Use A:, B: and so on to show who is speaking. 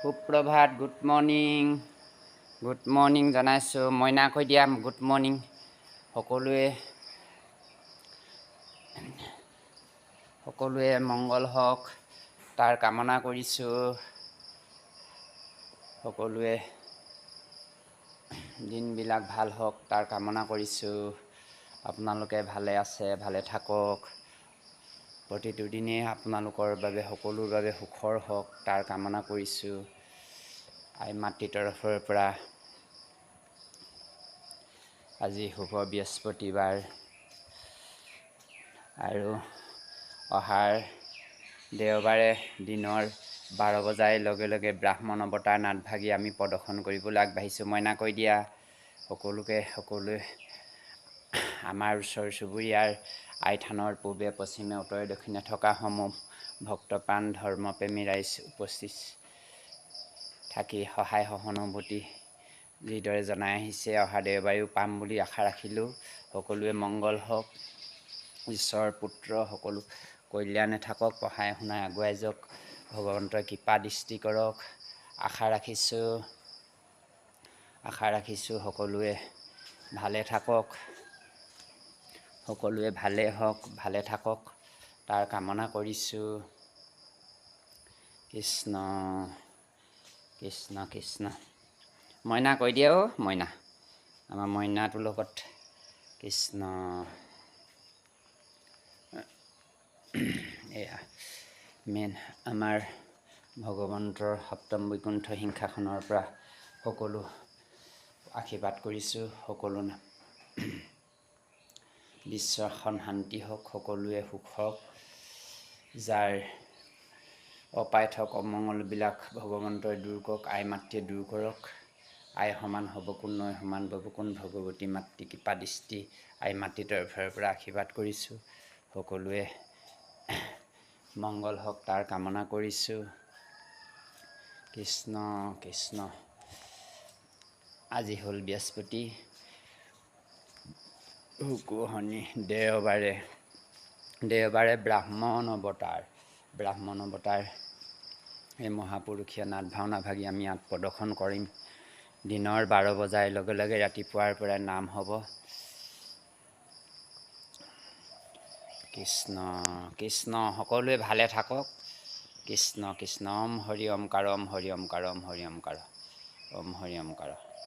A: সুপ্ৰভাত, good morning জনাইছোঁ। মইনা কৈ দিয়া গুড মৰ্ণিং। সকলোৱে মংগল হওক তাৰ কামনা কৰিছোঁ। সকলোৱে দিনবিলাক ভাল হওক তাৰ কামনা কৰিছোঁ। আপোনালোকে ভালে আছে, ভালে থাকক। প্ৰতিটো দিনেই আপোনালোকৰ বাবে সকলোৰ বাবে সুখৰ হওক তাৰ কামনা কৰিছোঁ। আই মাতৃৰ তৰফৰ পৰা আজি শুভ বৃহস্পতিবাৰ আৰু অহাৰ দেওবাৰে দিনৰ 12 বজাৰ লগে লগে ব্ৰাহ্মণ অৱতাৰ নাটভাগি আমি প্ৰদৰ্শন কৰিবলৈ আগবাঢ়িছোঁ। মইনা কৈ দিয়া সকলোৱে আমাৰ ওচৰ চুবুৰীয়াৰ আইথানৰ পূবে পশ্চিমে উত্তৰে দক্ষিণে থকা সমূহ ভক্তপ্ৰাণ ধৰ্মপ্ৰেমী ৰাইজ উপস্থিত থাকি সহায় সহানুভূতি যিদৰে জনাই আহিছে, অহা দেওবাৰেও পাম বুলি আশা ৰাখিলোঁ। সকলোৱে মংগল হওক, ঈশ্বৰৰ পুত্ৰ সকলো কল্যাণে থাকক, পঢ়াই শুনাই আগুৱাই যাওক, ভগৱন্তই কৃপা দৃষ্টি কৰক। আশা ৰাখিছোঁ সকলোৱে ভালে থাকক, সকলোৱে ভালে হওক, ভালে থাকক তাৰ কামনা কৰিছোঁ। কৃষ্ণ কৃষ্ণ কৃষ্ণ। মইনা কৈ দিয়া মইনা, আমাৰ মইনাটোৰ লগত কৃষ্ণ। এয়া মেইন আমাৰ ভগৱন্তৰ সপ্তম বৈকুণ্ঠ সিংহাসনৰ পৰা সকলো আশীৰ্বাদ কৰিছোঁ। সকলো বিশ্বৰ শান্তি হওক, সকলোৱে সুখ হওক, যাৰ অপাৰ্থক অমংগলবিলাক ভগৱন্তই দূৰ কৰক, আই মাতৃয়ে দূৰ কৰক। আই সমান হ'ব কোন, নৈ সমান বব কোন, ভগৱতী মাতৃ কৃপা দৃষ্টি আই মাতৃৰ তৰফৰ পৰা আশীৰ্বাদ কৰিছোঁ। সকলোৱে মংগল হওক তাৰ কামনা কৰিছোঁ। কৃষ্ণ কৃষ্ণ। আজি হ'ল বৃহস্পতি, শুক্ৰ শনি, দেওবাৰে ব্ৰাহ্মণ অৱতাৰ এই মহাপুৰুষীয়া নাট ভাওনা ভাগি আমি ইয়াত প্ৰদৰ্শন কৰিম। দিনৰ 12 বজাৰ লগে লগে ৰাতিপুৱাৰ পৰাই নাম হ'ব। কৃষ্ণ কৃষ্ণ। সকলোৱে ভালে থাকক। কৃষ্ণ কৃষ্ণ। ওম হৰি ওমকাৰ, ওম হৰি ওমকাৰ, ওম হৰি ওমকাৰ, ওম হৰি ওমকাৰ।